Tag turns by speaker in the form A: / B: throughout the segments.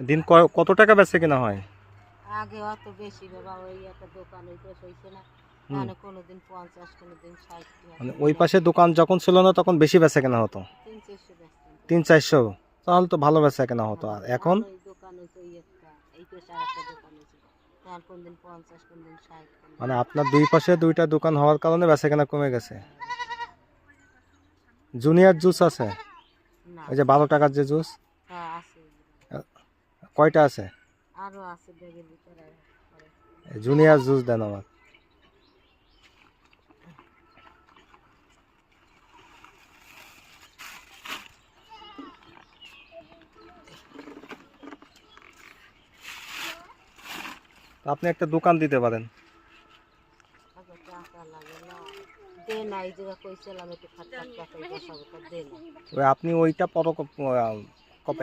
A: দিন কত টাকা বেচে কিনা হয়?
B: আগে অত বেশি বাবা, ওই একটা দোকান ওই পাশে হয়েছে না, মানে কোনোদিন 50, কোনোদিন 60 টাকা,
A: মানে ওই পাশে দোকান যখন ছিল না তখন বেশি বেচা কেনা হতো?
B: 300-400 বেচতাম।
A: 300-400? তাহলে তো ভালো বেচা কেনা হতো। আর এখন?
B: ওই দোকান হয়েছে, ওই একটা এই পাশে আর একটা দোকান হয়েছে, তখন কোনদিন 50, কোনদিন 60।
A: মানে আপনার দুই পাশে দুইটা দোকান হওয়ার কারণে বেচা কেনা কমে গেছে। জুনিয়র জুস আছে?
B: না,
A: ওই যে 12 টাকার যে জুস?
B: হ্যাঁ আছে,
A: কয়টা আছে?
B: আরো আছে, 1.5 লিটার আর
A: জুনিয়র জুস দেন আমার। আপনি একটা দোকান দিতে পারেন।
B: টাকা লাগে না, দে না, এই জায়গা কইছিলাম একটু খাটখাট টাকাই বসাবো, তা দে না।
A: ওই আপনি ওইটা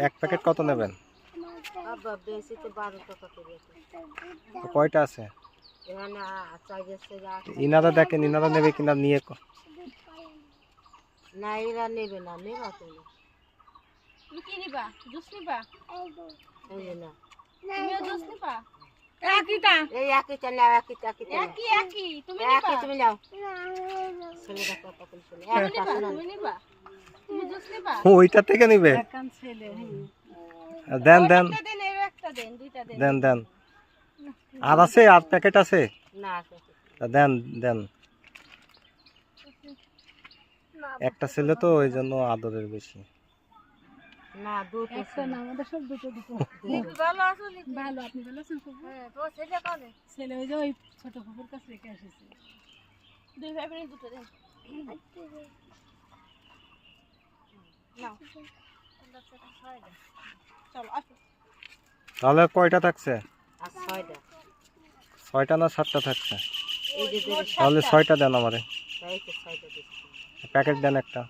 A: এক প্যাকেট কত নেবেন?
B: আব্বা বেশি তো 12 টাকা করে।
A: কয়টা আছে?
B: এখানে চাইছে
A: ইনারা দেখেন, ইনারা নেবে কিনা নিয়ে
B: না, এরা নেবে না, নেবা তো না।
C: তুমি কি নিবা? জুস নিবা?
B: এই যে না,
C: তুমিও জুস নিবা?
B: এই একইটা নাও, একই
C: তুমি নিবা?
B: তুমি নাও। ছেলেটা কথা বলে শুনে, একটা শোনো।
C: তুমি নিবা? তুমি জুস নিবা?
A: ওইটা থেকে নিবে?
B: একান ছেলে,
A: দেন দেন
C: একটা দেন, এর একটা দেন, দুইটা দেন।
A: দেন দেন। আর আছে? আর প্যাকেট আছে?
B: না
A: দেন দেন। একটা ছেলে তো ওই জন্য আদরের বেশি।
B: না, দুটো
C: একটা না, আমাদের সব দুটো দুটো।
B: ভালো আছো?
C: ভালো, আপনি ভালো আছেন? খুব
B: হ্যাঁ, তো ছেলে কানে
C: ছেলে ওই যে ওই ছোট ফুপুর কাছে রেখে এসেছে। দুই ভাই বোনের দুটো দেন। নাও। চলো আসো।
A: তাহলে কয়টা থাকছে?
B: আর 6টা।
A: 6টা না 7টা থাকছে?
B: এই যে
A: তাহলে 6টা দেন আমারে।
B: এই তো 6টা দিচ্ছি।
A: প্যাকেট দেন একটা।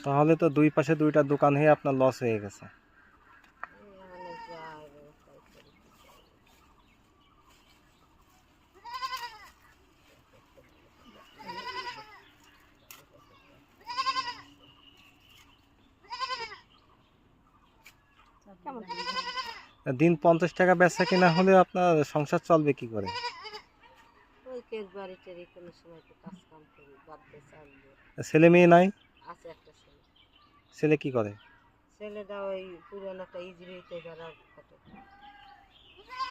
A: তাহলে তো দুই পাশে দুইটা দোকান হয়ে আপনার লস হয়ে গেছে।
B: মানে যা ব্যবস্থা করি।
C: কেমন?
A: দিন 50 টাকা বেচা কিনা হলে আপনার সংসার চলবে কি করে?
B: ওই কেক বাড়িতে কোনো সময় একটু কাজ কাম করি, বাদ দিয়ে চালবে।
A: ছেলে মেয়ে নাই?
B: আছে একটা ছেলে।
A: ছেলে কি করে?
B: ছেলেটা ওই পুরানো একটা ইজরিতে যারা কত